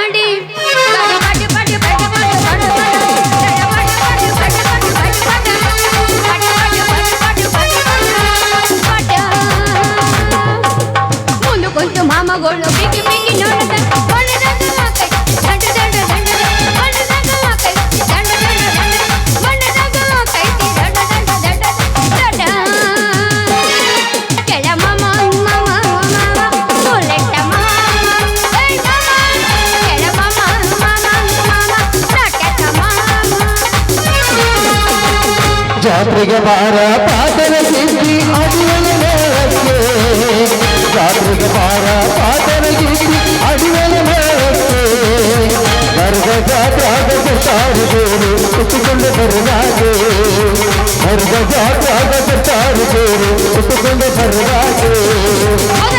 ಗಾಡಿ ಮುಂದೆ ಕುಂತು ಮಾಮಗಳು ಬಿಗಿ ಬಿಗಿ ನೋಡದ ಜಾತ್ರೆಗೆ ಬಾರ ಪಾದರ ಗಿದ್ದಿ ಅಡಿವಲ ಮೇಳಕ್ಕೆ ಜಾತ್ರೆಗೆ ಬಾರ ಪಾದರ ಗಿದ್ದಿ ಅಡಿವಲ ಮೇಳಕ್ಕೆ ಬರ್ಗ ಜಾತ್ರಾಗ ತಾರು ಬೇರು ಕುತ್ತುಕೊಂಡು ಬರದಾಗೆ ಬರ್ಗ ಜಾತ್ರಾಗ ತಾರು ಬೇರು ಕುತ್ತುಕೊಂಡು ಬರದಾಗೆ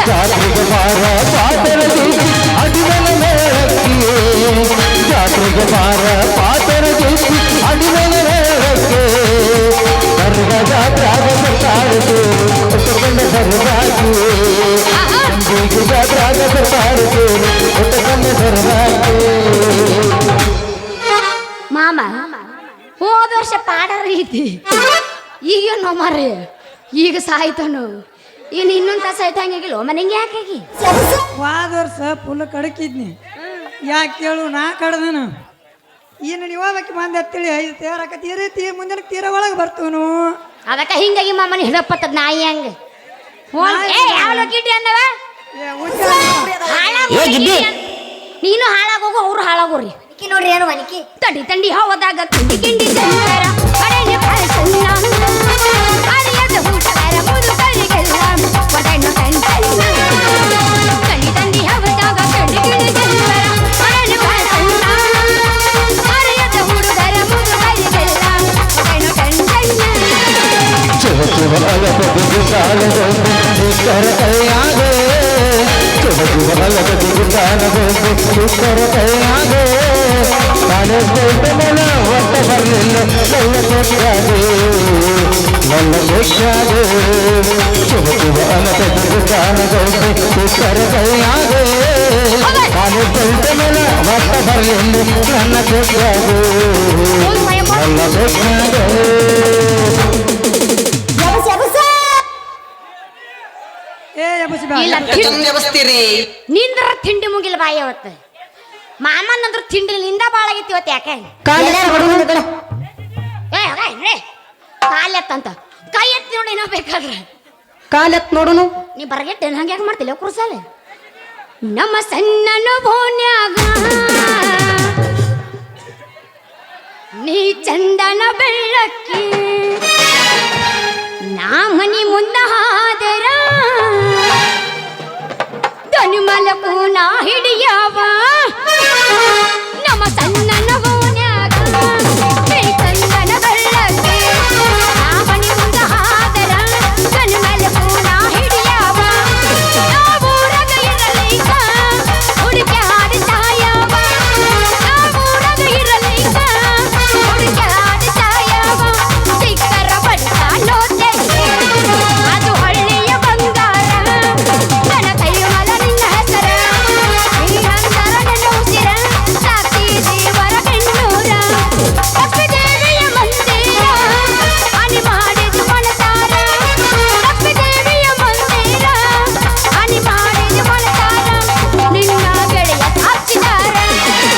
ಜಾತ್ರೆಗೆ ಬಾರ ಪಾದರ ಗಿದ್ದಿ ಅಡಿವಲ ಮೇಳಕ್ಕೆ ಜಾತ್ರೆಗೆ ಬಾರ ಪಾದರ ಗಿದ್ದಿ ಅಡಿವಲ ಮೇಳಕ್ಕೆ ಬರ್ಗ ಜಾತ್ರಾಗ ತಾರು ಬೇರು ಕುತ್ತುಕೊಂಡು ಬರದಾಗೆ ಸಂಜೆಗೆ ಜಾತ್ರಾಗ ತಾರು ಬೇರು ಕುತ್ತುಕೊಂಡು ಬರದಾಗೆ ಮಾಮ ಹೋದ ವರ್ಷ ಪಾಡಾರ ಐತಿ ಈಗೇನು ಮಾರಿ ಈಗ ಸಾಯ್ತಾನು ಇನ್ನು ಇನ್ನೊಂದು ತಾಸ ಸಾಯ್ತಂಗಿಲ್ಲ ಮನೆಗೆ ಯಾಕಾಗಿ ಹೋದ ವರ್ಷ ಫುಲ್ ಕಡಕಿದ್ನಿ ಯಾಕೆ ಕೇಳು ನಾ ಕಡ್ದನು ಇನ್ನು ನೀವು ಹೋಗ್ಬೇಕು ಮಂದಿ ಹತ್ತೇಳಿ ಐದು ತೇರಕತ್ತಿ ಈ ರೀತಿ ಮುಂದಿನ ತೀರ ಒಳಗೆ ಬರ್ತವನು ಅದಕ್ಕೆ ಹಿಂಗಾಗಿ ಮಾಮನ ಹಿಡಪ್ಪತ್ತದ ನಾಯಿ ಹಂಗ ಯಾವ ಗಿಡ್ಡಿ ಅಂದವ ನೀನು ಹಾಳಾಗೋಗು ಅವ್ರು ಹಾಳಾಗೋರಿ ನೋಡ್ರಿ ಏನು ಮನಿಕಿ ತಡಿ ತಂಡಿ ಹೋದಾಗ ಕಿಂಡಿ ಕಿಂಡಿ ಚಂದರ ಅಡೆಯ ಪಾಯಸನ್ನ ಅಡಿಯದ ಊಟಗಾರ ಮುದುಕರಿಗೆಲ್ಲ ಒಡೆನ ಕಂಟನ್ನ ತಡಿ ತಂಡಿ ಹೋದಾಗ ಕಿಂಡಿ ಕಿಂಡಿ ಚಂದರ ಅಡೆಯ ಪಾಯಸನ್ನ ಅಡಿಯದ ಊಟಗಾರ ಮುದುಕರಿಗೆಲ್ಲ ಒಡೆನ ಕಂಟನ್ನ ಚುವ ಚುವ ಅಲಗದಿಗೆ ಕಾಲದೊಂದು ಉತ್ತರ ಕೈಯಾಗೆ ಚುವ ಚುವ ಅಲಗದಿಗೆ ಕಾಲದೊಂದು ಉತ್ತರ ಕೈಯಾಗೆ ಕಾಲೇಜ್ ಮನ ಒಟ್ಟ ಬರಲಿಲ್ಲ ನನ್ನ ಕೊಟ್ಟಾಗೆ ನನ್ನ ಕೊಟ್ಟಾಗೆ ಚುವ ಚುವ ಅಲಗದಿಗೆ ಕಾಲದೊಂದು ಉತ್ತರ ಕೈಯಾಗೆ ಕಾಲೇಜ್ ಮನ ಒಟ್ಟ ಬರಲಿಲ್ಲ ನನ್ನ ಕೊಟ್ಟಾಗೆ ನನ್ನ ಕೊಟ್ಟಾಗೆ ನಿಂದ್ರ ತಿಂಡಿ ಮುಗಿಲ್ ಬಾಯಿ ಅವತ್ತ ಮಾಮನಂದ್ರ ತಿಂಡಿ ನಿಂದ ಬಾಳ ಆಗೈತಿ ಇವತ್ತು ಯಾಕೆ ಕಾಲೆತ್ತಂತ ಕೈ ಎತ್ತಿ ನೋಡಿ ಏನೋ ಬೇಕಾದ್ರೆ ಕಾಲೆತ್ ನೋಡುನು ನೀ ಬರಗೆಟ್ಟೆ ಹಂಗೆ ಯಾಕೆ ಮಾಡ್ತಿಲ್ಲ ಕುರ್ಸಲೆ ನಮ್ಮ ಸಣ್ಣನ ಬೋನ್ಯಾಗ ನೀ ಚಂದನ ಬೆಳ್ಳಕ್ಕಿ ನಾ ಮನಿ ಮುಂದ ಹಾದರ ದನಿಮಲಕು ನಾ ಹಿಡಿಯವ ನಮ್ಮ ಸಣ್ಣನ ಬೋನ್ಯಾಗ ನೀ ಚಂದನ ಬೆಳ್ಳಕ್ಕಿ ನಾ ಮನಿ ಮುಂದ ಹಾದರ ದನಿಮಲಕು ನಾ ಹಿಡಿಯವ ನಾವೂರಾಗ ಇರಲೈಕ ಹುಡುಕ್ಯಾಡ ಸಾಯವ ನಾವೂರಾಗ ಇರಲೈಕ ಹುಡುಕ್ಯಾಡ ಸಾಯವ ಸಿಕ್ಕರ ಬಡ್ತಾನೋ ಅದು ಹಳ್ಳಿಯ ಬಂಗಾರ ನನ್ನ ಕೈ ಮಲ ನಿನ್ನ ಹೆಸರ ನೀನಂದರ ನನ್ನ ಉಸಿರ ಸಾಕ್ಷಿ ದೇವರ ಬೆನ್ನೂರ ಲಕ್ಷ್ಮೀ ದೇವಿಯ ಮಂದಿರ ಅನಿ ಮಾಡಿದು ಮನಸಾರ ಲಕ್ಷ್ಮೀ ದೇವಿಯ ಮಂದಿರ ಅನಿ ಮಾಡಿದು ಮನಸಾರ ನಿನ್ನ ಗೆಳೆಯ ಸಾಕ್ಷಿದಾರ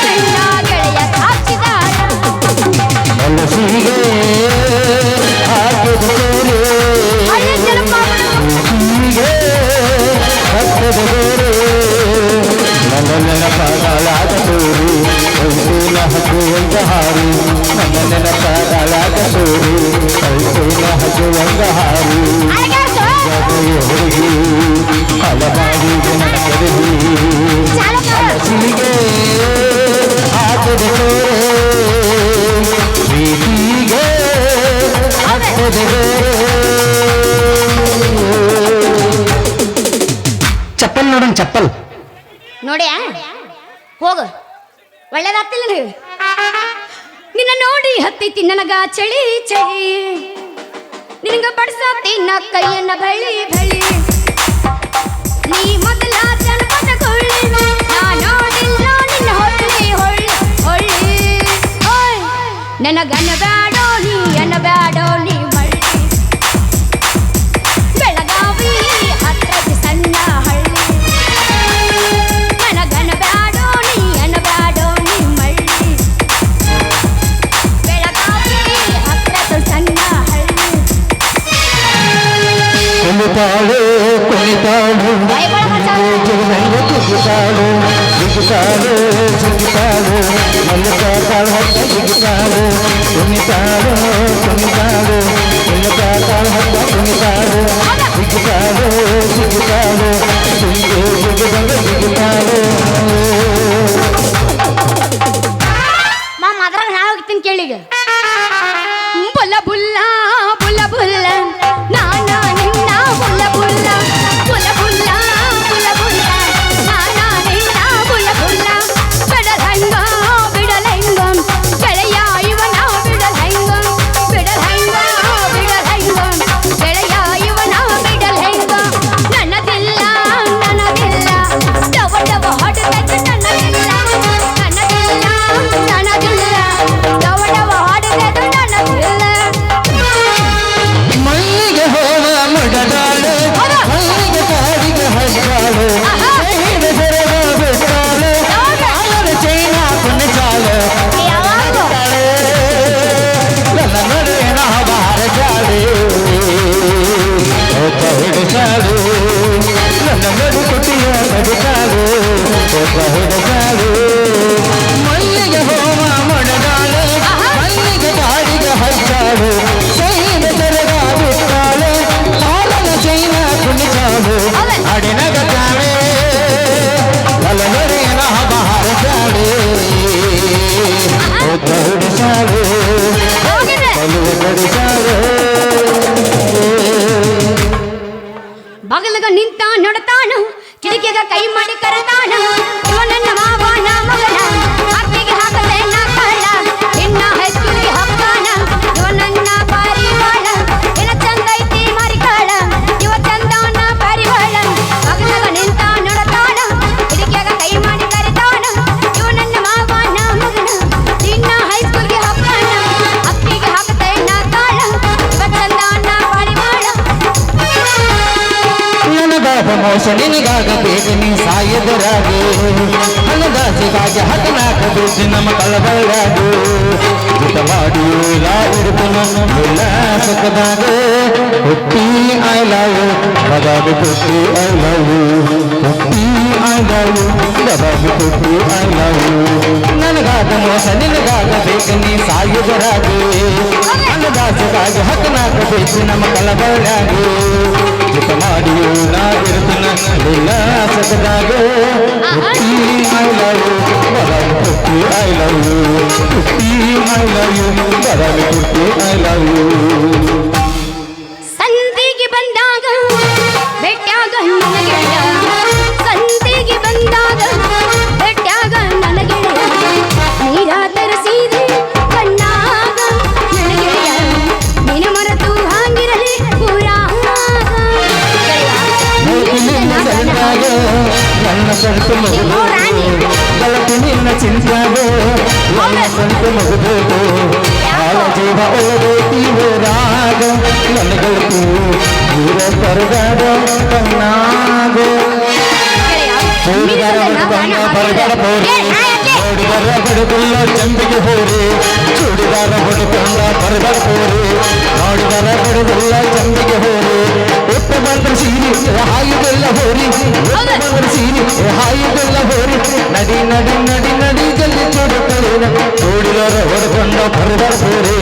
ನಿನ್ನ ಗೆಳೆಯ ಸಾಕ್ಷಿದಾರ ಮನಸ್ಸಿಗೆ ಹಾಕಿದ ಬೇರೆ ಹೀಗೆ ಹತ್ತದ ಬೇರೆ ನನ್ನ ನೆನಪಾಗಲಾದ ಸೂರಿ ಕೈತೇನ ಹಚ್ಚುವಂತ ಹಾರಿ ನನ್ನ ನೆನಪಾಗಲಾದ ಸೂರಿ ಕೈತೇನ ಹಚ್ಚುವಂತ ಹಾರಿ ಜಗಯ ಹುಡುಗಿ ಹಲವಾರು ಜನಕರಿಗಿ ಮನಸ್ಸಿಗೆ ಹಾಕಿದ ಬೇರೆ ಪ್ರೀತಿಗೆ ಹತ್ತದ ಬೇರೆ ಚಪ್ಪಲ್ ನೋಡೋಣ ಚಪ್ಪಲ್ ನೋಡಿ ಹೋಗು ಒಳ್ಳೇದಾಗ್ತಿಲ್ಲ ನೀವು ನಿನ್ನ ನೋಡಿ ಹತ್ತೈತಿ ನನಗ ಚಳಿ ಚಳಿ ನಿನಗ ಬಡ್ಸತಿ ನ ಕೈಯನ್ನ ಬಳಿ ಬಳಿ ನೀ ಮೊದಲ ಜನಪದ ಕೊಳ್ಳಿ ನಾ ನೋಡಿಲ್ಲ ನಿನ್ನ ಹೊತ್ತ ನನಗನ್ನ ಬ್ಯಾಡೋ ನೀ ಅನ್ನ ಬ್ಯಾಡೋ ನೀ ಮಳ್ಳಿ ಬೆಳಗಾವಿ ಹತ್ರದಿ ಸಣ್ಣ ಹಳ್ಳಿ ನನಗನ್ನ ಬ್ಯಾಡೋ ನೀ ಅನ್ನ ಬ್ಯಾಡೋ ನೀ ಮಳ್ಳಿ ಬೆಳಗಾವಿ ಹತ್ರದ ಸಣ್ಣ ಹಳ್ಳಿ ಕುಣಿತಾಳು ಕುಣಿತಾಳು ಜಗದಂಗ ಕುಗಿತಾಳು ಜಿಗಿತಾಳು ಜಿಗಿತಾಳು ಮಲ್ಲಿಕಾರ್ತಾಳು ಹತ್ತ ಜಿಗಿತಾಳು ಕುಣಿತಾಳು ಕುಣಿತಾಳು ಮಲ್ಲಿಕಾರ್ತಾಳು ಹತ್ತ ಕುಣಿತಾಳು ಜಿಗಿತಾಳು ಜಿಗಿತಾಳು ಜಿಗಿದಂಗ ಜಿಗಿತಾಳು ಮಾಮ ಅದ್ರಾಗ ನಾ ಹೋಗ್ತೀನಿ ಕೇಳಿಗ ಬುಲ್ಲ ಬುಲ್ಲ ಬುಲ್ಲ ಬುಲ್ಲ ನಾನಾ ನಿನ್ನ ಬುಲ್ಲ ಬುಲ್ಲ ಬುಲ್ಲ ಬುಲ್ಲ ಬುಲ್ಲ ಬುಲ್ಲ ನಾನಾ ನಿನ್ನ ಬುಲ್ಲ ಬುಲ್ಲ ಬಿಡಲಂಗ ಬಿಡಲಂಗ ಗೆಳೆಯ ಇವನ ಬಿಡಲಂಗ ಬಿಡಲಂಗ ಬಿಡಲಂಗ ಗೆಳೆಯ ಇವನ ಬಿಡಲಂಗ ನನ್ನದಿಲ್ಲ ನನ್ನದಿಲ್ಲ ಡವ ಡವ ಹೊಡೆದ ನನ್ನದಿಲ್ಲ ನನ್ನದಿಲ್ಲ ನನ್ನದಿಲ್ಲ ಡವ ಡವ ಹೊಡೆದ ನನ್ನದಿಲ್ಲ ಮಲ್ಲಿಗೆ ಹೋವ ಮುಡದಾಳು ಮಲ್ಲಿಗೆ ಕಾಡಿಗೆ ಹಸ್ತಾಳು ಕೈಗೆ ಸೆರಗ ಬಿಟ್ಟಾಳು ಅವರ ಚೈನ ಕುಣಿಚಾಳು ನನ್ನ ನಡುವಿನ ಬಾರ ಚಾಳು ಹಿಡಿಸಾಳು ನನ್ನ ನಡು ಕುಟಿಯ ಕಡಿಸಾಳು ಹಿಡಿಸಾಳು ಮಲ್ಲಿಗೆ ಹೋವ ಮುಡದಾಳು ಮಲ್ಲಿಗೆ ಕಾಡಿಗೆ ಹಸ್ತಾಳು ಚೈನ ಸೆರಗ ಬಿಟ್ಟಾಳು ಅವರ ಚೈನ ಕುಣಿಚಾಳು ಅಡಿನಗತಾಳೆ ನನ್ನ ನಡುವಿನ ಬಾರ ಚಾಳು ಹಿಡಿಸಾಳು ಬಗಲಗ ನಿಂತ ನಡತಾನ ಕಿಡಿಕೆಗ ಕೈ ಮಾಡಿ ಕರೆತಾನ ಇವ ನನ್ನ ಮಾವನ ಮಗನ ಅಪ್ಪಿಗೆ ಹಾಕದೆ ನಾ ಕಾಳ ಇನ್ನ ಹೈಸ್ಕೂಲಿಗೆ ಹಾಕ್ತಾನ ಇವ ನನ್ನ ಪಾರಿವಾಳ ಏನ ಚಂದ ಐತಿ ಮಾರಿಕಾಳ ಇವ ಚಂದಾನ ಪಾರಿವಾಳ ಬಗಲಗ ನಿಂತ ನಡತಾನ ಕಿಡಿಕೆಗ ಕೈ ಮಾಡಿ ಕರೆತಾನ ಇವ ನನ್ನ ಮಾವನ ಮಗನ ಇನ್ನ ಹೈಸ್ಕೂಲಿಗೆ ಹಾಕ್ತಾನ ಅಪ್ಪಿಗೆ ಹಾಕದೆ ನಾ ಕಾಳ ಇವ ಚಂದಾನ ಪಾರಿವಾಳ ನನ್ನ ಬಾಬ ಮೋಸ ನಿನಗಾಗಬೇಕು ನೀ ಸಾಯದರಾಗು ನನ್ನ ದಾಸಿಗಾಗಿ ಹತನಾಕಬೇಕು ನಮ್ಮ ಕಳಬಳ್ಳಾಗು ಜುಟ ಮಾಡಿ ಇರುತ್ತನ ಎಲ್ಲ ಸುಖದಾಗ ಹುಟ್ಟಿ ಐ ಲವ್ ಬದಾಬಿ ಹುಟ್ಟಿ ಐ ಲವ್ ಹುಟ್ಟಿ ಐ ಲವ್ ಬದಾಬಿ ಹುಟ್ಟಿ ಐ ಲವ್ ನನಗಾಗ ಮೋಸ ನಿನಗಾಗಬೇಕು ನೀ ಸಾಯದರಾಗು ನನ್ನ ದಾಸಿಗಾಗಿ ಹತನಾಕಬೇಕು ನಮ್ಮ ಕಳಬಳ್ಳಾಗು ಜುಟ ಮಾಡಿಯೂ ನಾ ಇರುತ್ತನ ಎಲ್ಲ ಸಕದಾಗ ಹುಟ್ಟಿ ಐ ಲವ್ ಬದಾಮಿ ಹುಟ್ಟಿ ಐ ಲವ್ ಹುಟ್ಟಿ ಐ ಲವ್ ಬದಾಮಿ ಹುಟ್ಟಿ ಐ ಲವ್ ಸಂತಿಗೆ ಬಂದಾಗ ಬೆಟ್ಟಾಗ ನನ್ನ ಗೆಳೆಯ ಸಂತಿಗೆ ಬಂದಾಗ ಬೆಟ್ಟಾಗ ನನ್ನ ಗೆಳೆಯ ನೀರ ತರಿಸಿದೆ ಕಣ್ಣಾಗ ನನ್ನ ಗೆಳೆಯ ನಿನ್ನ ಮರೆತು ಹಾಗಿರಲಿ ನಿನ್ನ ಸರಿದಾಗ ನನ್ನ ಸಂತು ಮಗುದು ಬೆಳಕು ನಿನ್ನ ಚಿಂತಾಗ ನನ್ನ ಸಂತು ಮಗುದು ಆಳ ಜೀವ ಒಳಗೋತೀವೋ ರಾಗ ನನಗೊತ್ತು ದೂರ ಪರಗಾಡ ಕಣ್ಣಾಗ ನೋಡಿದರ ಬಣ್ಣ ಬರಗಡ ಬೋರೆ ನೋಡಿದರ ಬಡಗುಲ್ಲ ಚಂದಿಗೆ ಹೋರೆ ಚೂಡಿದಾರ ಹೊಡೆಕೊಂಡ ಬರಗಡ ಬೋರೆ ನೋಡಿದರ ಬಡಗುಲ್ಲ ಚಂದಿಗೆ ಹೋರೆ ಒಟ್ಟ ಬಂದ್ರ ಸೀರಿ ಹಾಯುದೆಲ್ಲ ಹೋರಿ ಒಟ್ಟ ಬಂದ್ರ ಸೀರಿ ಹಾಯುದೆಲ್ಲ ಹೋರಿ ನಡಿ ನಡಿ ನಡಿ ನಡಿ ಜಲ್ದಿ ಚೂಡುತ್ತೇನೆ ನೋಡಿದರ ಹೊಡೆಕೊಂಡ ಬರಗಡ ಬೋರೆ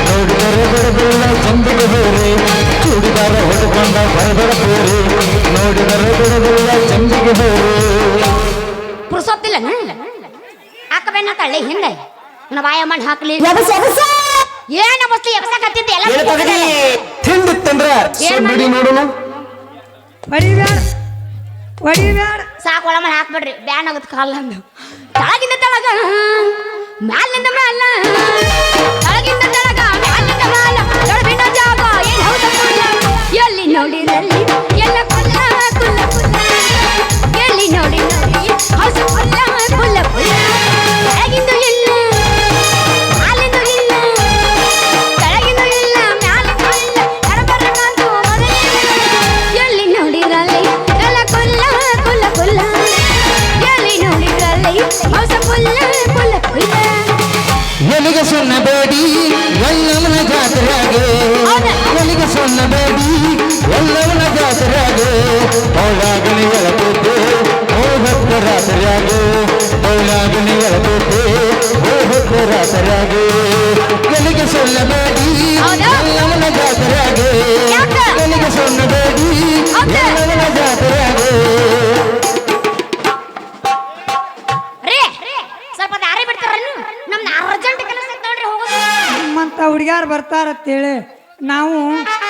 ನೋಡಿದರ ಬಡಗುಲ್ಲ ಚಂದಿಗೆ ಹೋರೆ ಚೂಡಿದಾರ ಹೊಡೆಕೊಂಡ ಬರಗಡ ಬೋರೆ ನೋಡಿದರ ಬಡಗುಲ್ಲ ಚಂದಿಗೆ ಹೋರೆ ಪುರುಸೊತ್ತಿಲ್ಲ ಹಾಕಬೇನ ತಳ್ಳಿ ಹಿಂದೆ ನನ್ನ ಬಾಯ ಮಾಡಿ ಹಾಕ್ಲಿ ಏನ ಬಸ್ತಿ ಎಬ್ಸಕತ್ತಿದ್ದೆ ಎಲ್ಲ ತಿಂದಿತ್ತಂದ್ರ ಬಿಡಿ ನೋಡೋಣ ಹೊಡಿಬ್ಯಾಡ ಹೊಡಿಬ್ಯಾಡ ಸಾಕು ಒಳ ಮಾಡಿ ಹಾಕ್ಬಿಡ್ರಿ ಬ್ಯಾನ್ ಆಗುತ್ತೆ ಕಾಲಂದು ತಳಗಿಂದ ತಳಗ ಮ್ಯಾಲಿಂದ ಮ್ಯಾಲ ತಳಗಿಂದ ತಳಗ ಮ್ಯಾಲಿಂದ ಮ್ಯಾಲ ದೊಡ್ಡ ಜಾಗ ಏನ್ ಹೌದಲ್ಲ ಎಲ್ಲಿ ನೋಡಿರಲ್ಲಿ ಎಲ್ಲ ಕುಲ್ಲ ಕುಲ್ಲ ಕುಲ್ಲ ಎಲ್ಲಿ ನೋಡಿ ನೋಡಿ ಹಸು ಕುಲ್ಲ ಕುಲ್ಲ ಕುಲ್ಲ ತಳಗಿಂದು ಇಲ್ಲ ಮ್ಯಾಲಿಂದು ಇಲ್ಲ ಸೊನ್ನಬೇಡಿ ಎಲ್ಲವನ ಜಾತ್ರೆಯಾಗೆ ಎಲ್ಲಿಗೆ ಸೊನ್ನಬೇಡಿ ಎಲ್ಲವನ ಜಾತ್ರೆಯಾಗೆ ಅವಳಾಗಲಿ ಎಳತುತ್ತೆ ಓ ಹೊತ್ತ ರಾತ್ರಿಯಾಗೆ ಅವಳಾಗಲಿ ಎಳತುತ್ತೆ ಓ ಹೊತ್ತ ರಾತ್ರಿಯಾಗೆ ಎಲ್ಲಿಗೆ ಸೊನ್ನಬೇಡಿ ಎಲ್ಲವನ ಜಾತ್ರೆಯಾಗೆ ಎಲ್ಲಿಗೆ ಸೊನ್ನಬೇಡಿ ಎಲ್ಲವನ ಜಾತ್ರೆಯಾಗೆ ಸ್ವಲ್ಪ ದಾರಿ ಬಿಡ್ತಾರ ನಮ್ದು ಅರ್ಜೆಂಟ್ ಕೆಲಸ ಐತೆ ನೋಡ್ರಿ ಹೋಗೋದು. ನಿಮ್ಮಂತ ಹುಡುಗ್ಯಾರು ಬರ್ತಾರತ್ತೇಳಿ ನಾವು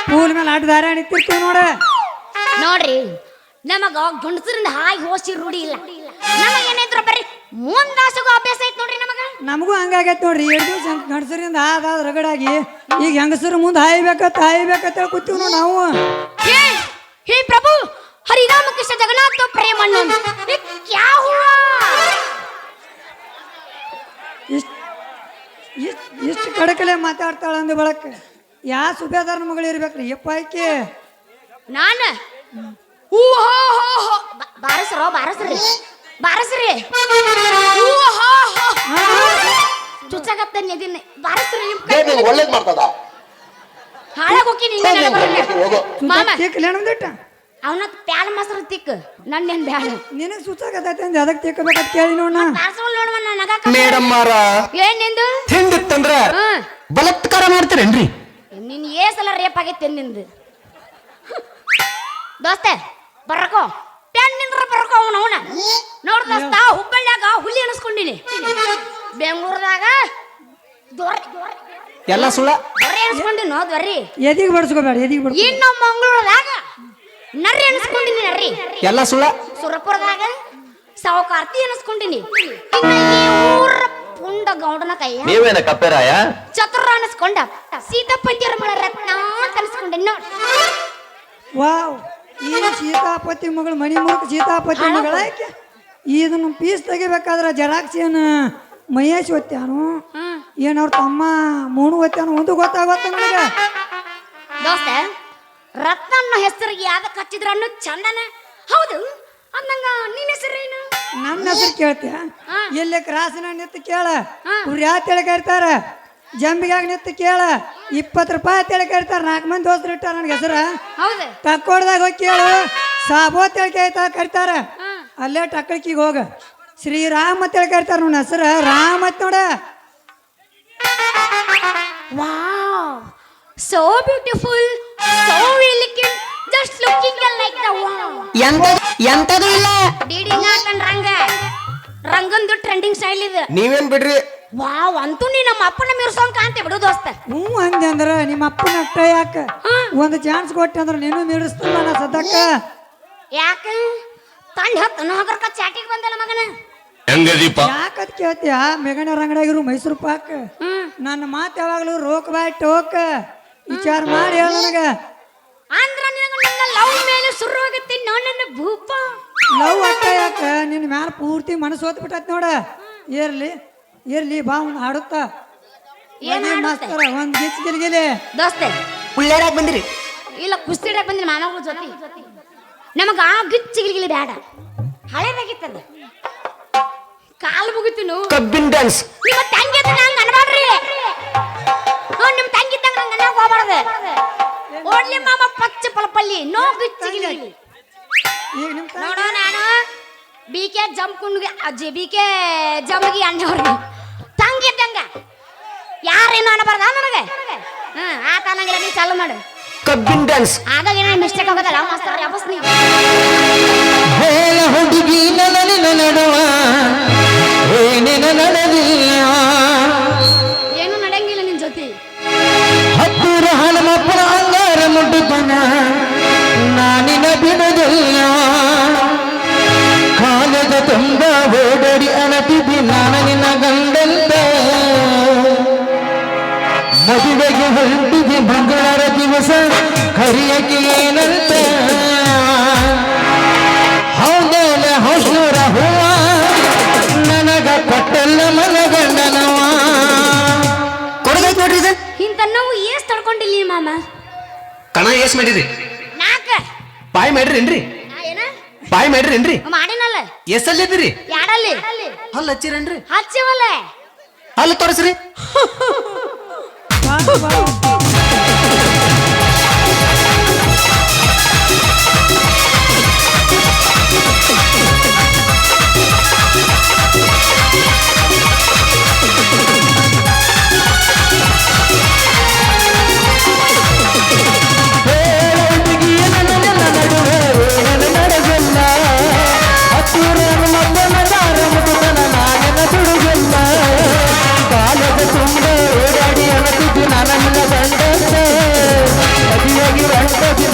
ಪೂಲ್ ಮೇಲೆ ಅಡ್ಡ ದಾರಿ ನಿಂತಿರ್ತೀವಿ ನೋಡ. ನೋಡ್ರಿ ನಮಗ ಗಂಡಸರಿಂದ ಹಾಯಿ ಹೋಸಿ ರೂಢಿ ಇಲ್ಲ. ನಮಗೇನಿದ್ರು ಬರ್ರಿ ಮುಂದಾಸಗೂ ಅಭ್ಯಾಸ ಐತ್ ನೋಡ್ರಿ ನಮಗ. ನಮಗೂ ಹಂಗಾಗೈತೆ ನೋಡ್ರಿ. 2 ದಿವಸ ಗಂಡಸರಿಂದ ಆದಾದ ರಗಡಾಗಿ ಈಗ ಹೆಂಗಸರು ಮುಂದೆ ಹಾಯ್ಬೇಕಂತ ಕೂತೀವಿ ನೋಡಿ ನಾವು. ಹೇ ಪ್ರಭು ಹರಿರಾಮ ಕೃಷ್ಣ ಜಗನ್ನಾಥ ಪ್ರೇಮಣ್ಣು ಕ್ಯಾ ಹುವಾ ಇಷ್ಟು ಕಡಕಲೆ ಮಾತಾಡ್ತಾಳ ಅಂದ ಬಳಕ ಯಾ ಸುಬೇದಾರನ ಮಗಳು ಇರ್ಬೇಕ್ರಿ ಯಪ್ಪ ಆಯ್ಕೆ. ನಾನು ಬಾರಸ್ರಿ ಚುಚ್ಚಾಗತ್ತ ನೆದಿನ ಬಾರಸ್ರಿ ನಿಮ್ ಕೈ ಒಳ್ಳೇದ್ ಮಾಡ್ತದ ಹಾಳಾಗೋಕಿ ಮಾಮ ತಿಕ್ಕಲೇನಂದಿಟ್ಟ ಅವನ ಪ್ಯಾಲ ಮೊಸರು ತಿಕ್ ನನ್ನೇನ್ ಬ್ಯಾಡ ನಿನಗೆ ಸುತ್ತಾಗತೈತೆ ಅಂದ ಅದಕ್ಕೆ ತಿಕ್ಕಬೇಕಂತ ಕೇಳಿ ನೋಡ. ಬಾರಸವಲ್ ನೋಡುವ ನಗಾಕ ಮೇಡಮ್ ಮಾರ ಏನ್ ನಿಂದು ತಿಂದಿತ್ತಂದ್ರ ಬಲಾತ್ಕಾರ ಮಾಡ್ತೀರೇನ್ರಿ? ನಿನ್ ಏಸಲ ರೇಪ್ ಆಗೈತೆ ನಿಂದು ದೋಸ್ತೆ ಬರಕೋ ಪೆನ್ ನಿಂದ್ರ ಬರಕೋ ಅವನ ನೋಡ್ ದೋಸ್ತ ಹುಬ್ಬಳ್ಳಿಯಾಗ ಹುಲಿ ಅನಿಸ್ಕೊಂಡಿನಿ ಬೆಂಗಳೂರದಾಗ ಎಲ್ಲ ಸುಳ್ಳ ದೊರೆ ಅನಿಸ್ಕೊಂಡಿನಿ ದೊರಿ ಎದಿಗೆ ಬಡ್ಸ್ಕೋಬೇಡ ಎದಿಗೆ ಬಡ್ಸ್ಕೊ. ಇನ್ನು ಮಂಗಳೂರದಾಗ ನರ್ರಿ ಅನಿಸ್ಕೊಂಡಿನಿ ನರ್ರಿ ಎಲ್ಲ ಸುಳ್ಳ ಸುರಪುರದಾಗ ಸಾವುಕಾರ್ತಿ ಅನಿಸ್ಕೊಂಡಿನಿ ಇನ್ನ ಈ ಊರ ಪುಂಡ ಗೌಡನ ಕೈಯ ನೀವೇನ ಕಪ್ಪೆರಾಯ ಚತುರ ಅನಿಸ್ಕೊಂಡ ಸೀತಾಪತಿಯರ ಮಳ ರತ್ನ ಅಂತ ಅನಿಸ್ಕೊಂಡೆ ನೋಡ್. ವಾವ್ ಈ ಸೀತಾಪತಿ ಮಗಳು ಮಣಿ ಮೂಲಕ ಸೀತಾಪತಿ ಮಗಳ ಆಯ್ಕೆ. ಇದನ್ನು ಪೀಸ್ ತೆಗಿಬೇಕಾದ್ರೆ ಜೆರಾಕ್ಸ್ ಏನು ಮಹೇಶ್ ಒತ್ಯಾನು ಏನು ಅವ್ರ ತಮ್ಮ ಮೂಣು ಒತ್ಯಾನು ಒಂದು ಗೊತ್ತಾಗತ್ತ ನನಗೆ. ದೋಸ್ತ ರತ್ನ ಅನ್ನೋ ಹೆಸರಿಗೆ ಯಾವ್ದಕ್ಕೆ ಹಚ್ಚಿದ್ರ ಅನ್ನೋ ಚಂದನ ಹೌದು ಅಂದಂಗ ನಿನ್ನ ಹೆಸರೇನು? ನನ್ನ ಹೆಸರು ಕೇಳ್ತೀಯ ಎಲ್ಲಿ ಕ್ರಾಸಿನ ನಿತ್ತು ಕೇಳ ಇವ್ರು ಯಾವ ತಿಳಿ ಕರಿತಾರ ಜಂಬಿಗಾಗ ನಿತ್ತು ಕೇಳ 20 ರೂಪಾಯಿ ತಿಳಿ ಕರಿತಾರ. 4 ಮಂದಿ ದೋಸ್ತರು ಇಟ್ಟಾರ ನನಗೆ ಹೆಸರ ಹೌದು ತಕ್ಕೊಡ್ದಾಗ ಹೋಗಿ ಕೇಳು ಸಾಬೋ ತಿಳ್ಕೈತ ಕರಿತಾರ. ಅಲ್ಲೇ ಟಕ್ಕಳಿಗೆ ಹೋಗ ಶ್ರೀರಾಮ್ ಅಂತ ಹೇಳಿ ಕರಿತಾರ ನೋಡ ಹೆಸರ ರಾಮ್ ಅಂತ ನೋಡ. Wow so beautiful so elegant just looking like the wow ಎಂತದು ಇಲ್ಲ ಡಿಡಿ ನಾಟನ್ ರಂಗಂದು ಟ್ರೆಂಡಿಂಗ್ ಸ್ಟೈಲ್ ಇದೆ. ನೀವೇನ್ ಬಿಡ್ರಿ ವಾವ್ ಅಂತೂ ನೀ ನಮ್ಮ ಅಪ್ಪನ ಮಿರ್ಸೋಂಗ್ ಕಾಂತೆ ಬಿಡು ದೋಸ್ತ. ಹಂಗೆ ಅಂದ್ರ ನಿಮ್ಮ ಅಪ್ಪನ ಅಟ್ಟ ಯಾಕ ಒಂದು ಚಾನ್ಸ್ ಕೊಟ್ಟೆ ಅಂದ್ರೆ ನೀನು ಮೀಡಿಸ್ತಿಲ್ಲ ನಾ ಸದಕ್ಕ. ಯಾಕ ತಂಡ ಹತ್ತು ನಗರಕ ಚಾಟಿಗೆ ಬಂದಲ್ಲ ಮಗನ ಯಾಕದ್ ಕೇಳ್ತೀಯ ಮೇಗಣ್ಣ ರಂಗಡಾಗಿರು ಮೈಸೂರು ಪಾಕ್ ನನ್ನ ಮಾತು ಯಾವಾಗ್ಲೂ ರೋಕ್ ಬಾಯ್ ಟೋಕ್ ವಿಚಾರ ಮಾಡಿ ಹೇಳ ನನಗ. ಅಂದ್ರ ನಿನಗ ನನ್ನ ಲವ್ ಮೇಲೆ ಶುರು ಆಗುತ್ತೆ ನನ್ನ ಭೂಪ. ಲವ್ ಅಟ್ಟ ಯಾಕ ನಿನ್ನ ಮ್ಯಾಲ ಪೂರ್ತಿ ಮನಸ್ಸು ಹೋತ್ ಬಿಟ್ಟೈತಿ ನೋಡ. ಇರ್ಲಿ ಬಾ ಒಂದು ಹಾಡುತ್ತ ಮಾಸ್ತರ ಒಂದ್ ಗಿಚ್ ಗಿಲ್ಗಿಲಿ ದೋಸ್ತೆ ಉಳ್ಳಾಡಕ್ ಬಂದಿರಿ ಇಲ್ಲ ಕುಸ್ತಿ ಇಡಕ್ ಬಂದಿನ ಮಾನವಗಳ ಜೊತೆ ನಮಗ ಗಿಚ್ಚಿಗಿಲಿಗಿಲಿ ಬೇಡ ಹಳೇದಾಗಿತ್ತದ ಕಾಲು ಮುಗಿತೀನು ಕಬ್ಬಿನ ಡ್ಯಾನ್ಸ್ ನಿಮ್ಮ ತಂಗಿ ನಂಗೆ ಅನ್ಬಾಡ್ರಿ. ನಿಮ್ಮ ತಂಗಿ ತಂಗ ನಂಗೆ ಅನ್ನಕ್ ಹೋಗ್ಬಾರ್ದು. ಓಡ್ಲಿ ಮಾಮ ಪಚ್ಚ ಪಲ್ಪಲ್ಲಿ ನೋ ಗಿಚ್ಚಿಗಿಲಿ ಈಗ ನಿಮ್ ನೋಡೋ ನಾನು ಬಿಕೆ ಜಂಪ್ಕುಂಡ್ಗೆ ಬಿಕೆ ಜಂಬಗಿ ಅಣ್ಣವ್ರಿಗೆ ತಂಗಿ ತಂಗ ಯಾರೇನು ಅನ್ನಬಾರ್ದ ನನಗೆ. ಆತ ಅನ್ನಂಗಿಲ್ಲ ನೀ ಚಾಲು ಮಾಡು ಕಬ್ಬಿನ ಡ್ಯಾನ್ಸ್ ಆಗ ಏನ ಮಿಸ್ಟೇಕ್ ಆಗೋದಲ್ಲ ಮಾಸ್ತರ್ ಯಾವಸ್ ನೀವು ಹೇಳ ಹುಡುಗಿ ನಲಿನ ನಡುವ ಏನೇನ ನಡೆದಿಲ್ಲ ಏನು ನಡೆಯಂಗಿಲ್ಲ ನಿನ್ ಜೊತೆ. ಹತ್ತಿರ ಹನುಮಪ್ಪನ ಅಂಗಾರ ಮುಟ್ಟುತನ ನಾನಿನ ಬಿಡುದಿಲ್ಲ ಕಾಲದ ತುಂಬ ಓಡಾಡಿ ಅನತಿದ್ದಿ ನಾನು ನಿನ್ನ ಗಂಡಂತ ಮದುವೆಗೆ ಹೊರಟಿದ್ದಿ ಮಂಗಳವಾರ ದಿವಸ ಕರಿಯಕ್ಕೆ ಏನಂತ ಹೌದಲ್ಲ ಹೊಸೂರ ಹೂವ ನನಗ ಕೊಟ್ಟಲ್ಲ ಮನಗಂಡನವ ಕೊಡಗೈತ್ ನೋಡ್ರಿ ಇದು ಇಂತ ನಾವು ಏಸ್ ತಡ್ಕೊಂಡಿಲ್ಲ ಮಾಮ. ಕಣ ಏಸ್ ಮಾಡಿರಿ ನಾಕ ಬಾಯ್ ಮಾಡ್ರಿನ್ರಿ ಏನ ಬಾಯ್ ಮಾಡ್ರಿನ್ರಿ ಮಾಡಿನಲ್ಲ ಎಷ್ಟಲ್ಲಿದ್ದೀರಿ ಯಾಡಲ್ಲಿ ಹಲ್ಲ ಹಚ್ಚಿರೇನ್ರಿ ಹಚ್ಚಿವಲ್ಲ ಅಲ್ಲಿ ತೋರಿಸ್ರಿ. ಬಾ, ಬಾ.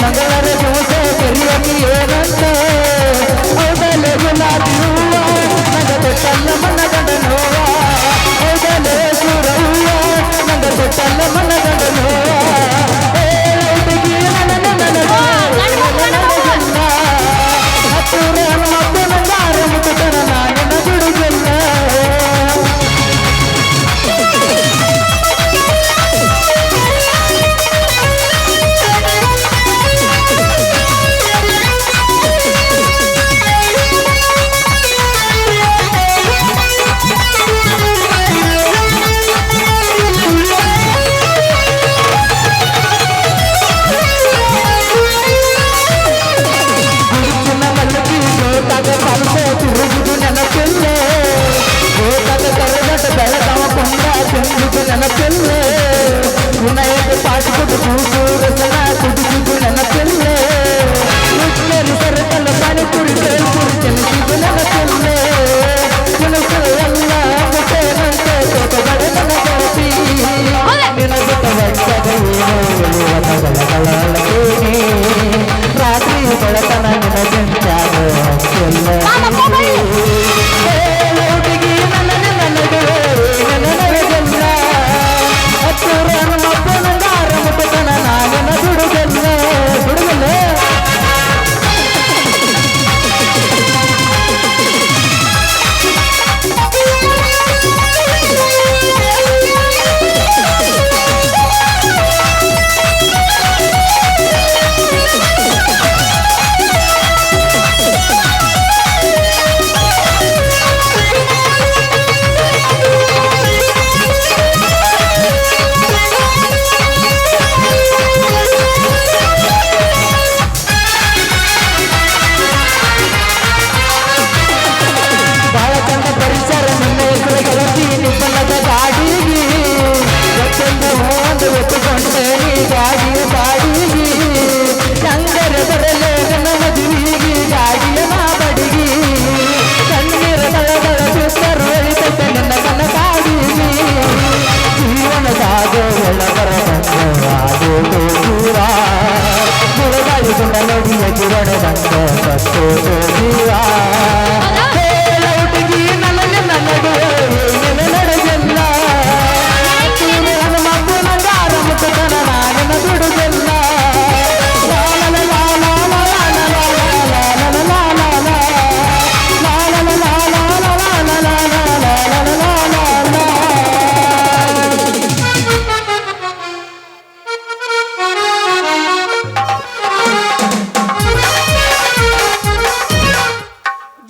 ಮಂಗಳರ ದಿವಸ ಕರಿಯಕ್ಕೆ ಏನಂತ ಹೌದಲೆ ಗುಲಾಬಿ ಹೂವ ನಂಗ ತೊಟ್ಟಲ್ಲ ಮನಗಂಡ ನೋವ ಹೌದಲೆ ಸುರವ್ವ ನಂಗ ತೊಟ್ಟಲ್ಲ ಮನಗಂಡ ನೋವ ಹತ್ತೂರ ಮತ್ತೆ ನಂಗಾರ ಮುಟ್ಟನ ನಾನಿನ ಬಿಡುಗಲ್ಲ. ನೆನಪಿಲ್ಲ ವಿನಾಯಕ ಪಾಠದ ಕೂಸೂರಸನ ಕುಡಿಸಿದ್ದು ನೆನಪಿಲ್ಲ ಮುಚ್ಚರಿ ಸರಕಲ್ಲ ಪಾನಿಪುರಿ ಬೇಲ್ಪುರಿ ಚೆನ್ನಿಸಿದ್ದು ನೆನಪಿಲ್ಲ ಕೆಲಸದ ಎಲ್ಲ ಮುಟ್ಟೆನಂತೆ ತೋಟಗಳ ನನಗಾತಿ ನಿನಗುತ್ತ ವಟ್ಟದ ರಾತ್ರಿ ಬೆಳಕನ ನಿನಗೆಂಚಾದ ಹುಡುಗಿ ನನಗೆ ನನಗೆ ನನಗೆಲ್ಲ ಹತ್ತೂರ ಮಬ್ಬನಂಗಾರ ಮುಟ್ಟತನ ನಾನಿನ ಬಿಡುಗಲ್ಲ ಬಿಡುಗಲ್ಲ.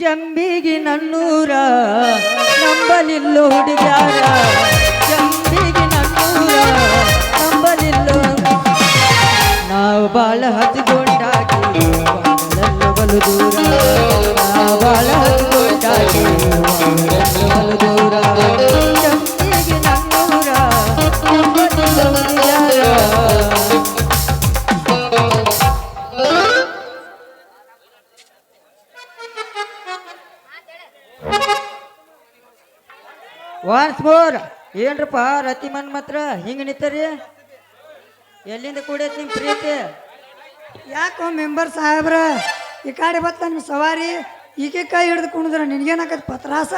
ಜಂಬಿಗಿ ನನ್ನೂರ ನಂಬಲಿಲ್ಲೋ ಹುಡುಗ್ಯಾರ ಜಂಬಿಗಿ ನನ್ನೂರ ನಂಬಲಿಲ್ಲೋ ನಾವು ಬಾಳ ಹತ್ಕೊಂಡಾಗಿ ಬಲು ದೂರ ನಾವು ಬಾಳ ಹತ್ಕೊಂಡಾಗಿ ಬಲು ದೂರ ಜಂಬಿಗಿ ನನ್ನೂರ ನಂಬಲಿಲ್ಲೋ ಹುಡುಗ್ಯಾರ. ಒನ್ಸ್ ಮೋರ್ ಏನ್ರಪ್ಪ ರತಿ ಮನ್ ಮಾತ್ರ ಹಿಂಗೆ ನಿಂತರಿ ಎಲ್ಲಿಂದ ಕೂಡೈತಿ ನಿಮ್ಮ ಪ್ರೀತಿ? ಯಾಕೋ ಮೆಂಬರ್ ಸಾಹೇಬ್ರ ಈ ಕಡೆ ಬತ್ತ ನಿಮ್ಮ ಸವಾರಿ ಈಕೆ ಕೈ ಹಿಡಿದು ಕುಣಿದ್ರ ನಿನಗೇನಾಕತ್ ಪತ್ರಾಸ?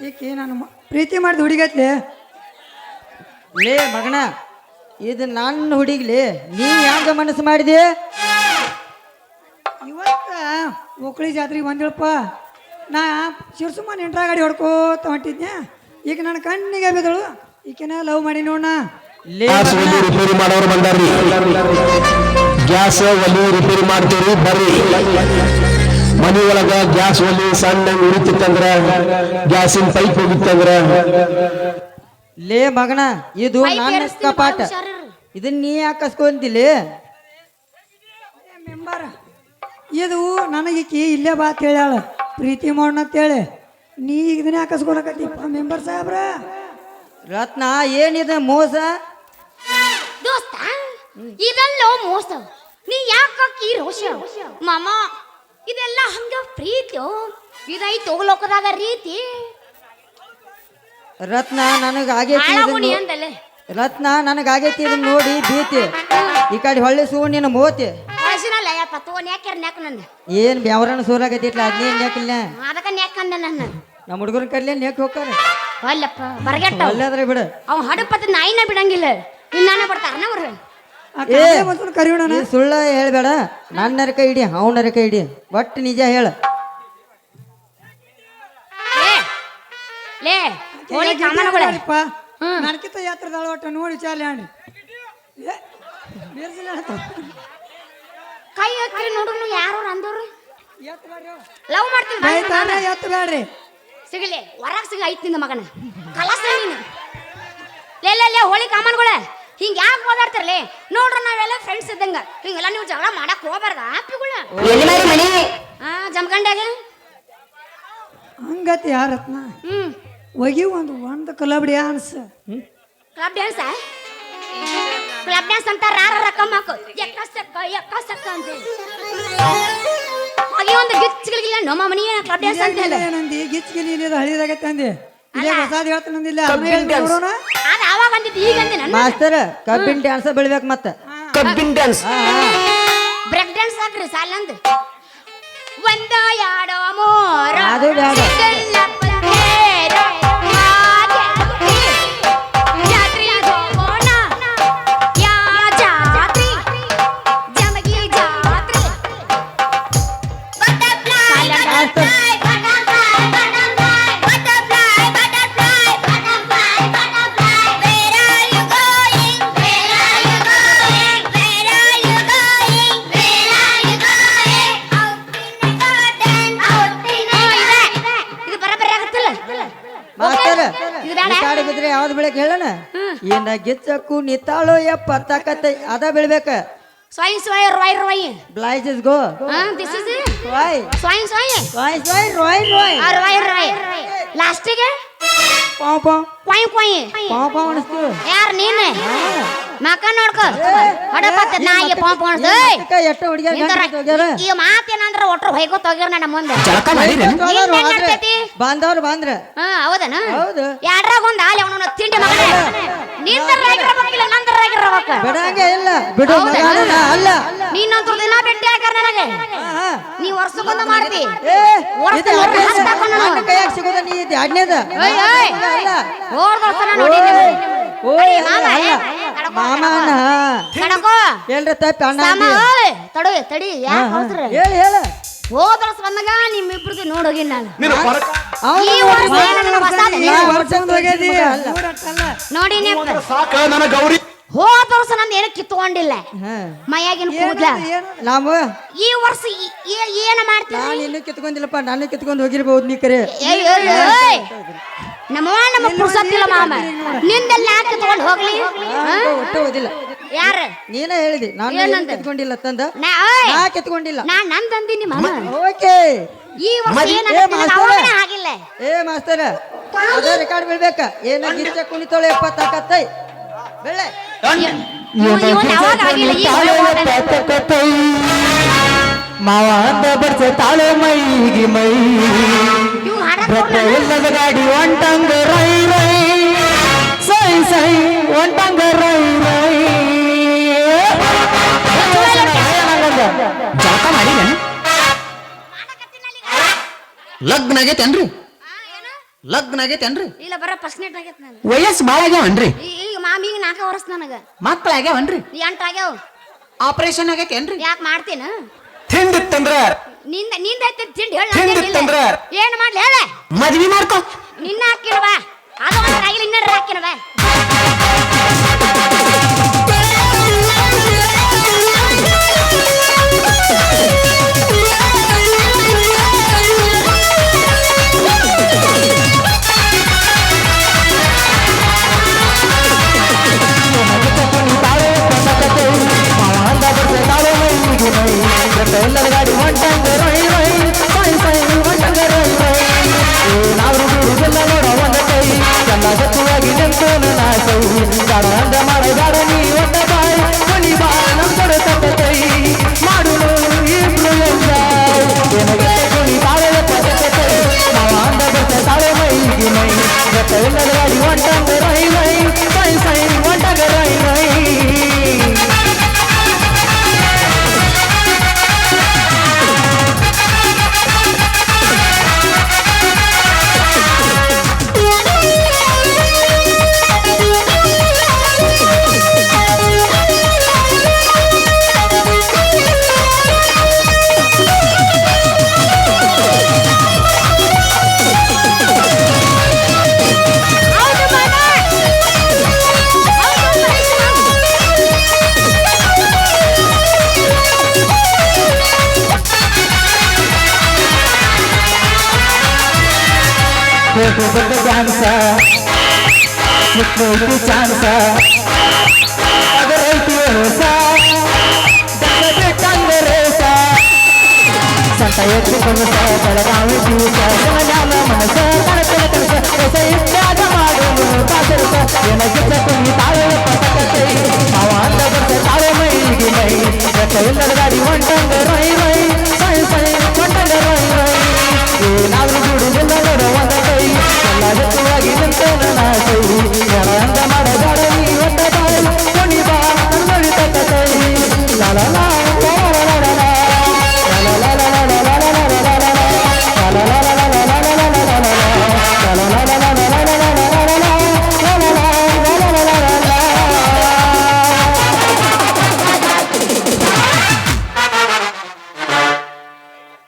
ಈಕೆ ನಾನು ಪ್ರೀತಿ ಮಾಡಿದ ಹುಡುಗತ್ಲೆ ಲೇ ಮಗನ, ಇದು ನನ್ನ ಹುಡುಗ್ಲಿ, ನೀ ಹ್ಯಾಂಗ ಮನಸ್ಸು ಮಾಡಿದೆ? ಇವತ್ತ ಓಕಳಿ ಜಾತ್ರೆಗೆ ಬಂದಿಳಪ್ಪ, ನಾ ಶಿರ್ಸುಮಾನ್ ಇಂಟ್ರಾ ಗಾಡಿ ಹೊಡ್ಕೋತ ಹೊಂಟಿದ್ನೆ, ಈಗ ನನ್ನ ಕಣ್ಣಿಗೆ ಬಿದ್ದಳು, ಈಕೆನ ಲವ್ ಮಾಡಿ ನೋಡ. ರಿಪೇರಿ ಮಾಡೋರು ಬಂದಾರ್ರಿ, ಗ್ಯಾಸ್ ಒಲಿ ರಿಪೇರಿ ಮಾಡ್ತೀವಿ ಬರ್ರಿ. ಮನಿ ಒಳಗ ಗ್ಯಾಸ್ ಒಲಿ ಸಣ್ಣ ಉಳಿತಿತ್ತಂದ್ರ ಗ್ಯಾಸಿನ ಪೈಪ್ ಹೋಗಿತ್ತಂದ್ರ ಲೇ ಮಗನ ಇದು ಪೈಪ್ ನನ್ನ ಏರಿಸ್ತೀನಿ, ಕಪಾಟ ಬಾಳ ಹುಷಾರಿರು. ಇದನ್ನ ನೀ ಹಾಕಸ್ಕೊಂತಿಲಿ ಮೆಂಬರ್ ಇದು ನನಗೀಕಿ ಇಲ್ಲೇ ಬಾ ಅಂತ ಹೇಳ್ಯಾಳ ಪ್ರೀತಿ ಮಾಡೋಣ ಅಂತೇಳಿ ನೀ ಇದನ್ನೇ ಹಾಕಸ್ಕೊಳಕತ್ತೀಪ್ಪ ಮೆಂಬರ್ ಸಾಹೇಬ್ರ ರತ್ನ ಏನಿದೆ ಮೋಸ ದೋಸ್ತ ಇದೆಲ್ಲೋ ಮೋಸ ನೀ ಯಾಕಿ ರೋಷ ಮಾಮ ಇದೆಲ್ಲ ಹಂಗ ಪ್ರೀತಿ ಇದೈತು ಲೋಕದಾಗ ರೀತಿ ರತ್ನ ನನಗ ಆಗೈತಿ ಹಾಳಾಗುಣಿ ಇದನ್ನ ಅಂದಲೆ ರತ್ನ ನನಗ ಆಗೈತಿ ಇದನ್ನ ನೋಡಿ ಭೀತಿ ಈ ಕಡೆ ಹೊಳ್ಳಿ ಸೂ ನಿನ್ನ ಮೋತಿ ವಯಸ್ಸಿನಲ್ಲ ಯಪ್ಪ ತೋ ನ್ಯಾಕ್ಯಾರ ನ್ಯಾಕ ನನ್ನ ಏನ್ ಬ್ಯಾವರಣ ಸೂರಾಗೈತಿಟ್ಲ ಅದ್ನೇನ್ ನ್ಯಾಕಿಲ್ಲ ಅದಕ್ಕ ನ್ಯಾಕ ಅಂದ ನನ್ನ ನಮ್ಮ ಹುಡುಗರ ಕಡ್ಲೆ ನ್ಯಾಕ್ ಹೋಗ್ತಾರ ಅಲ್ಲಪ್ಪ ಬರಗೆಟ್ಟ ಅಲ್ಲಾದ್ರೆ ಬಿಡ ಅವ್ ಹಡಪತ್ತ ನಾಯಿನ ಬಿಡಂಗಿಲ್ಲ ಇನ್ನಾನ ಬರ್ತಾರನ ಅವ್ರು ಕರಿಯೋಣ ನೀ ಸುಳ್ಳ ಹೇಳ್ಬೇಡ ನನ್ನರ ಕೈ ಹಿಡಿ ಅವನರ ಕೈ ಹಿಡಿ ಒಟ್ಟು ನಿಜ ಹೇಳ ಲೇ ಹೋಳಿ ಕಾಮನಗಳೇ ನನಕಿಂತ ಯಾತ್ರದಾಳ ಒಟ್ಟ ನೋಡಿ ಚಾಲೆ ಆಡಿ ಕೈ ಹಾಕಿ ನೋಡ್ರು ಯಾರು ಅಂದವ್ರು ಲವ್ ಮಾಡ್ತೀನಿ ಎತ್ತ ಬೇಡ್ರಿ ಸಿಗಲಿ ಹೊರಗೆ ಸಿಗ ಐತ್ ನಿಂದ ಮಗನ ಕಲಾಸ ನೀನು ಲೇ ಹೋಳಿ ಕಾಮನ್ಗಳೇ ಹಿಂಗ ಯಾಕೆ ಓದಾಡ್ತಿರ್ಲಿ ನೋಡ್ರ ನಾವೆಲ್ಲ ಫ್ರೆಂಡ್ಸ್ ಇದ್ದಂಗ ಹಿಂಗೆಲ್ಲ ನೀವು ಜಗಳ ಮಾಡಕ್ ಹೋಗ್ಬಾರ್ದ ಆಪಿಗಳ ಜಮಖಂಡ್ಯಾಗ ಹಂಗತಿ ಯಾರತ್ನ ಒಗಿ ಒಂದು ಕ್ಲಬ್ ಡ್ಯಾನ್ಸ್ ಕ್ಲಬ್ ಡ್ಯಾನ್ಸ್ ಅಂತ ರಾರ ರಕಮ್ ಹಾಕು ಎಕ್ಕ ಸಕ್ಕ ಅಂತ ಹಾಗೆ ಒಂದು ಗಿಚ್ಚಿಗಳಿಲ್ಲ ನಮ್ಮ ಮನಿ ಕ್ಲಬ್ ಡ್ಯಾನ್ಸ್ ಅಂತ ಹೇಳಿ ನಂದಿ ಗಿಚ್ಗಿಲಿ ಹಳಿದಾಗೈತೆ ಅಂದಿ ಇಲ್ಲೇ ಹೊಸಾದ್ ಹೇಳ್ತಾನಂದಿಲ್ಲ ನೋಡೋಣ ಅದು ಆವಾಗ ಅಂದಿದ್ದು ಈಗ ಅಂದಿ ನನ್ನ ಮಾಸ್ತರ್ ಕಬ್ಬಿನ ಡ್ಯಾನ್ಸ್ ಬೆಳಿಬೇಕು ಮತ್ತ ಕಬ್ಬಿನ ಡ್ಯಾನ್ಸ್ ಬ್ರೇಕ್ ಡ್ಯಾನ್ಸ್ ಹಾಕ್ರಿ ಸಾಲಂದ್ ಒಂದ ಯಾಡೋ ಮೋರ ಅದು ಬ್ಯಾಡ. ಮಾಸ್ತರ್ ಇದು ಬೇಡ? ಈ ಕಾಡಿ ಬಿದ್ರೆ ಯಾವ್ದು ಬೆಳಕ್ ಹೇಳಣ ಏನ ಗಿಚ್ಚಕ್ಕು ನಿತ್ತಾಳೋ ಯಪ್ಪ ತಕತ್ತ ಅದ ಬೆಳಿಬೇಕ ಸ್ವಯಂ ಸ್ವಯಂ ರೋಯ್ ರೋಯ್ ಬ್ಲೈಸ್ ಇಸ್ ಗೋ ದಿಸ್ ಇಸ್ ವಾಯ್ ಸ್ವಯಂ ಸ್ವಯಂ ವಾಯ್ ವಾಯ್ ರೋಯ್ ರೋಯ್ ರೋಯ್ ರೋಯ್ ಲಾಸ್ಟಿಗೆ ಪಾವ್ ಪಾವ್ ಕೊಯ್ ಕೊಯ್ ಪಾವ್ ಪಾವ್ ಅನಿಸ್ತು ಯಾರು ನೀನೆ ಮಕ ನೋಡ್ಕೊ ಹೊಡಪತ್ತ ನಾಯಿಗೆ ಪಾಂಪ್ ಅನ್ಸ್ದು ಎಷ್ಟು ಹುಡುಗಿಯರ್ ಗಂಟು ಹೋಗ್ಯಾರ ಈ ಮಾತೇನಂದ್ರ ಒಟ್ರು ಹೊಯ್ಕೋತ ಹೋಗ್ಯಾರ ನನ್ನ ಮುಂದೆ ಜಳಕ ಮಾಡಿರಿ ಹೋದ್ರು ಏನ್ ಆದ್ರೆ ನಡ್ತೈತಿ? ಬಾಂಧವ್ರು ಬಾಂದ್ರ ಹೌದನ ಹೌದು ಯಾಡ್ರಾಗ ಒಂದ್ ಆಲೆ ಅವನ ತಿಂಡಿ ಮಗನೇ ನಿಂದರಾಗಿರ್ಬೇಕಿಲ್ಲ ನಂದರಾಗಿರ್ಬೇಕ ಬಿಡಂಗೆ ಇಲ್ಲ ಬಿಡು ಹೌದಾ? ಮಗನ ಅಲ್ಲ ನೀನಂತೂ ದಿನ ಭೇಟಿ ಹಾಕಾರ ನನಗೆ ಹಾ. ನೀ ವರ್ಷಕ್ಕೊಂದು ಮಾಡ್ತಿ ಏ, ವರ್ಷ ಇದು ನೋಡ್ರಿ ಎರಡ್ನೇದ. ಹಸ್ತ್ ಹಾಕೊಂಡ್ ನಾನು. ನನ್ನ ಕೈಯಾಗ ಸಿಗೋದ ನೀ ಇದು ಎರಡ್ನೇದ ಓಯ್ ಓಯ್ ಅಲ್ಲ ಹೋದ ವರ್ಷ ನಾನು ನೋಡಿದ್ದೀನಿ. ಓಯ್ ಮಾಮ, ಅಲ್ಲ ಕಡ್ಕೊ, ಮಾಮನ ಕಡ್ಕೊ. ಹೇಳ್ರಿ ತಪ್ಪಿ ಅಣ್ಣ ಸಾಮ, ಅಂದಿ. ಓಯ್, ತಡಿ ಯಾಕೆ ಹೋದ್ರಿ ಹೇಳಿ ಹೇಳ ಹೋದ ವರ್ಷ ಬಂದಾಗ ನಿಮ್ಮಿಬ್ರದ್ದು ನೋಡೋಗಿ ನಾನು ಅವ್ನು ಈ ವರ್ಷ ನನಗೆ ಹೊಸಾದ್ ನಾ ಏನು? ವರ್ಷ ಹೋಗ್ಯದಿ ಅಲ್ಲ ನೋಡಿ ನೀವು ಸಾಕ ನನ್ನ ಗೌರಿ ಹೋದ ವರ್ಷ ನಂದು ಏನು ಕಿತ್ಕೊಂಡಿಲ್ಲ ಹಾ. ಮೈಯಾಗಿನ ಕೂದ್ಲ ನಾವು ಈ ವರ್ಷ ಏನ ಮಾಡ್ತೀವಿ ನಾನು ಇನ್ನೂ ಕಿತ್ಕೊಂಡಿಲ್ಲಪ್ಪ ನಾನು ಕಿತ್ಕೊಂಡು ಹೋಗಿರ್ಬಹುದು ನೀ ಕರೆ ನಮ್ಮ ಪುರ್ಸತ್ತಿಲ್ಲ ಮಾಮ ನಿಂದೆಲ್ಲ ಯಾಕೆ ತಗೊಂಡು ಹೋಗ್ಲಿ ಒಟ್ಟು ಓದಿಲ್ಲ ಯಾರ ನೀನೇ ಹೇಳಿದಿ ನಾನು ಏನಂದೆ? ಕಿತ್ಕೊಂಡಿಲ್ಲ ತಂದ ನಾ ಓಯ್, ನಾ ಕಿತ್ಕೊಂಡಿಲ್ಲ ನಾ ನಂದಂದಿನಿ ಮಾಮ ಓಕೆ ಈ ವರ್ಷ ಮದ್- ಏನಾಗತ್ತೆ ಮಾಸ್ತರ. ಅವಾಗನೇ ಆಗಿಲ್ಲ ಏ ಮಾಸ್ತರ ಅದ ರೆಕಾರ್ಡ್ ಬೀಳ್ಬೇಕ ಏನ ಗಿಚ್ಚ ಕುಣಿತೋಳೆ 70 ಆಕತ್ತೈ ಬೆಳೆ ಇವನ್ ಯಾವಾಗ ಆಗಿಲ್ಲ ಈಗ ಹೋಗ್ತಾನೆ. ಮಾವ ಅಂತ ಬರ್ಸ ತಾಳೆ ಮೈಗೆ ಮೈ ಇವ್ನ್ ಹಾಡಕ್ ರಥ ಹೋಗ್ಲ? ಇಲ್ಲದ ಗಾಡಿ ಒಂಟಂಗ ರೈ ರೈ ಸೈ ಸೈ ಒಂಟಂಗ ರೈ ರೈ ಜಳಕ ಮಾಡಿ ಲಗ್ನ ಆಗೈತೇನ್ರಿ ಲಗ್ನ ಆಗೈತೇನ್ರಿ ಇಲ್ಲ ಬರ ಪರ್ಸನೆಟ್ ಆಗೈತೆ ನಾನು ವಯಸ್ಸು ಭಾಳ ಆಗ್ಯಾವನ್ರಿ ಈಗ ಮಾಮಿಗೆ 4 ವರ್ಷ ನನಗ ಮಕ್ಳ ಆಗ್ಯಾವನ್ರಿ 8 ಆಗ್ಯಾವ ಆಪರೇಷನ್ ಆಗೈತೇನ್ರಿ ಯಾಕೆ ಮಾಡ್ತೀನ ತಿಂದಿತ್ತಂದ್ರ ನಿಂದ ತಿಂಡಿ ತಿಂದಿತ್ತಂದ್ರ ಏನ್ ಮಾಡ್ಲಿ ಹೇಳ ಮದ್ವಿ ಮಾಡ್ಕೊ ನಿನ್ನ ಹಾಕಿಲ್ವ ಅದು ಒಂದು ಆಗಿಲ್ಲ ಇನ್ನರ ಹಾಕಿನವ ಬಂದ ಡ್ಯಾನ್ಸ ಮುಟ್ಟಿ ಚಾನ್ಸ ಅದರೈತಿ ಹೊಸ ಬಿಟ್ಟಂದರೇಸ ಸಂತ ಎತ್ತಿ ಕನಸ ಬೆಳಗಾವಿ ದಿವಸ ಜ್ಞಾನ ಮನಸ ಕನಸನ ಕನಸ ಹೊಸ ಇಷ್ಟಾಗ ಮಾಡೋದು ಕಾಸರಸ ಏನಾಗಿದ್ದ ಕುಂಗಿ ತಾಳೆ ಪಸಕತೈ ಅವ ಅಂದ ಬರ್ತ ತಾಳೆ ಮೈಲಿಗೆ ಮೈ ರಕ್ಕ ಎಲ್ಲರ ಗಾಡಿ ಹೊಂಟಂಗ ರೈ ರೈ ಸೈ ಸೈ ಹೊಂಟಂಗ ರೈ ರೈ ಏನಾದ್ರೂ ದುಡಿದಿಲ್ಲ ನೋಡ ಒಂದ ಕೈ ಎಲ್ಲ ಜೊತೆಯಾಗಿ ನಿಂತೇನ ನಾ ಕೈ ಅಂದ ಮಾಡಬೇಡ ನೀ ಒಟ್ಟ ತಾಯಿ ಕೊನಿ ಬಾ ನೋಡಿ ತಕ್ಕ ಕೈ ಲಾಲ ಲಾ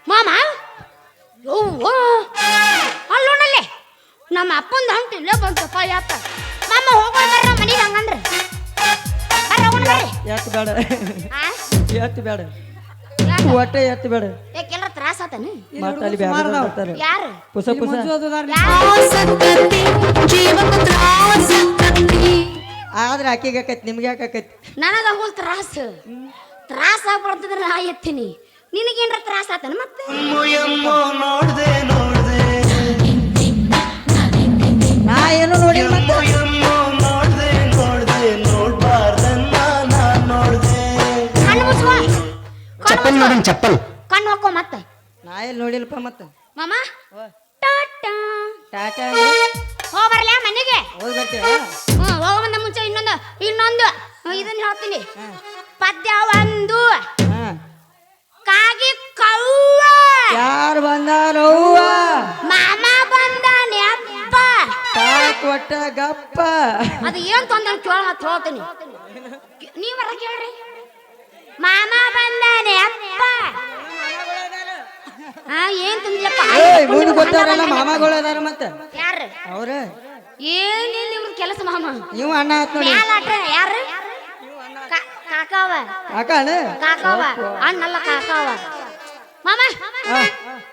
ಮಾಮ ಯವ್ವ ಅಲ್ಲೋಣಲ್ಲೇ ನಮ್ಮ ಅಪ್ಪಂದು ಹಂಟು ಇಲ್ಲೇ ಬಂತಪ್ಪ ಯಾಕ ಮಾಮ ಹೋಗೋಣ ಬರ್ರ ಮನೆಗೆ ಹಂಗಂದ್ರೆ ಬರ್ರ ಹೋಗೋಣ ಬರ್ರಿ ಎತ್ತು ಬೇಡ ಆ? ಎತ್ತು ಬೇಡ ಯಾಕ? ಒಟ್ಟೆ ಎತ್ತು ಬೇಡ ಯಾಕೆಲ್ಲರ ತ್ರಾಸ ಆತನ ಮಾತಾಡಿ ಬೇಡ ಬರ್ತಾರೆ ಯಾರು ಪುಸ ಪುಸ ಆದ್ರೆ ಆಕಿಗೆ ಆಕೈತಿ ನಿಮ್ಗೆ ಯಾಕೆ ಆಕೈತಿ ನನಗ ಹಂಗೋಲ್ ತ್ರಾಸ ತ್ರಾಸ ಆಗ್ಬಾರ್ದಿದ್ರೆ ನಾ ಎತ್ತೀನಿ ನಿನಗೇನ್ರ ತ್ರಾಸ ಆತನ ಮತ್ತೆ ನಾ ಏನು ನೋಡಿ ಮತ್ತೆ ಕಣ್ಣು ಮುಚ್ಚುವ ಚಪ್ಪಲ್ ನೋಡೋಣ ಚಪ್ಪಲ್ ಕಣ್ಣು ಹಾಕೋ ಮತ್ತೆ ನಾ ಎಲ್ಲಿ ನೋಡಿಲ್ಲಪ್ಪ ಮತ್ತೆ ಮಾಮ ಟಾಟಾ ಟಾಟಾ ಹೋಗ್ಬರ್ಲ ಮನೆಗೆ ಹೋಗಿ ಬರ್ತೀಯ ಹೋಗೋಮಂದ ಮುಂಚೆ ಇನ್ನೊಂದು ಇದನ್ನ ಹೇಳ್ತೀನಿ ಪದ್ಯ ಒಂದು ಹಾ ಕಾಗಿ ಕವ್ವ ಯಾರು ಬಂದಾರವ್ವ ಮಾಮ ಬಂದಾನೆ ಅಪ್ಪ ಕೊಟ್ಟ ಗಪ್ಪ ಅದು ಏನ್ ತೊಂದ್ರೆ ಕೇಳ ಮತ್ತೆ ಹೇಳ್ತೀನಿ ನೀವರ ಕೇಳ್ರಿ ಮಾಮ ಬಂದಾನೆ ಅಪ್ಪ ಏನ್ ತಂದಿಲ್ಲಪ್ಪ ಮುಂದೆ ಗೊತ್ತಾರಲ್ಲ ಮಾಮಗಳು ಅದಾರ ಮತ್ತೆ ಯಾರು ಅವ್ರ ಏನಿಲ್ಲ ಇವ್ರ ಕೆಲಸ ಮಾಮ ನೀವು ಅಣ್ಣ ಆತ್ ನೋಡಿ ಮ್ಯಾಲಾಟ ಯಾರು ಕಾಕಾವ ಕಾಕಣ ಕಾಕಾವ ಅಣ್ಣಲ್ಲ ಕಾಕಾವ ಮಾಮ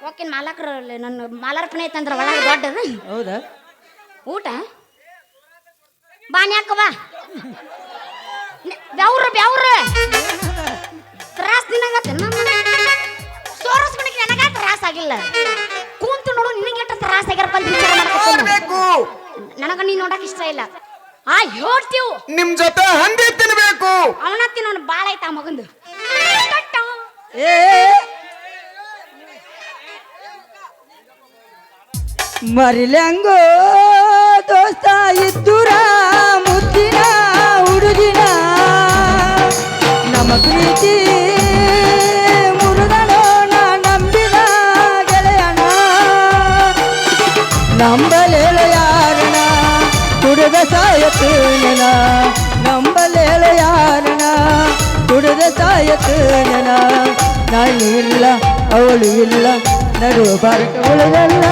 ಓಕೆ ಮಾಲಕರು ನನ್ನ ಮಾಲಾರ್ಪಣೆ ಐತಂದ್ರ ಒಳಗೆ ದೊಡ್ಡದು ಹೌದಾ ಊಟ ಬಾನಿ ಹಾಕವ ಬೆವ್ರ ಬೆವ್ರ ತ್ರಾಸ್ ನಿನಗತ್ತೆ ಸೋರಸ್ಬಿಡಕ್ಕೆ ನನಗ ತ್ರಾಸ ಆಗಿಲ್ಲ ಕೂತು ನೋಡು ನಿನಗೆಟ್ಟ ತ್ರಾಸ ಆಗ್ಯಾರಪ್ಪ ಅಂತ ವಿಚಾರ ಮಾಡ್ಬೇಕು ನನಗ ನೀ ನೋಡಕ್ ಇಷ್ಟ ಇಲ್ಲ ಆ ಹೇಳ್ತೀವ್ ನಿಮ್ ಜೊತೆ ಹಂದಿ ತಿನ್ಬೇಕು ಅವನತ್ತಿ ನಾನು ಬಾಳ ಆಯ್ತ ಆ ಮಗಂದು ಏ ಮರಿಲಂಗೋ ದೋಸ್ತ ಇದ್ದುರ ಮುದ್ದಿನ ಹುಡುಗಿನ ನಮ್ಮ ಪ್ರೀತಿ ಮುರುಗನೋ ನಾ ನಂಬಿದ ಗೆಳೆಯನ ನಂಬಲೇಳ ಯಾರನ ಕುಡಿದ ಸಾಯತೇನ ನಂಬಲೇಳ ಯಾರನ ಕುಡಿದ ಸಾಯತೇನ ನಾನು ಇಲ್ಲ ಅವಳು ಇಲ್ಲ ನಡುವ ಬಾರಕ ಉಳಿದಲ್ಲ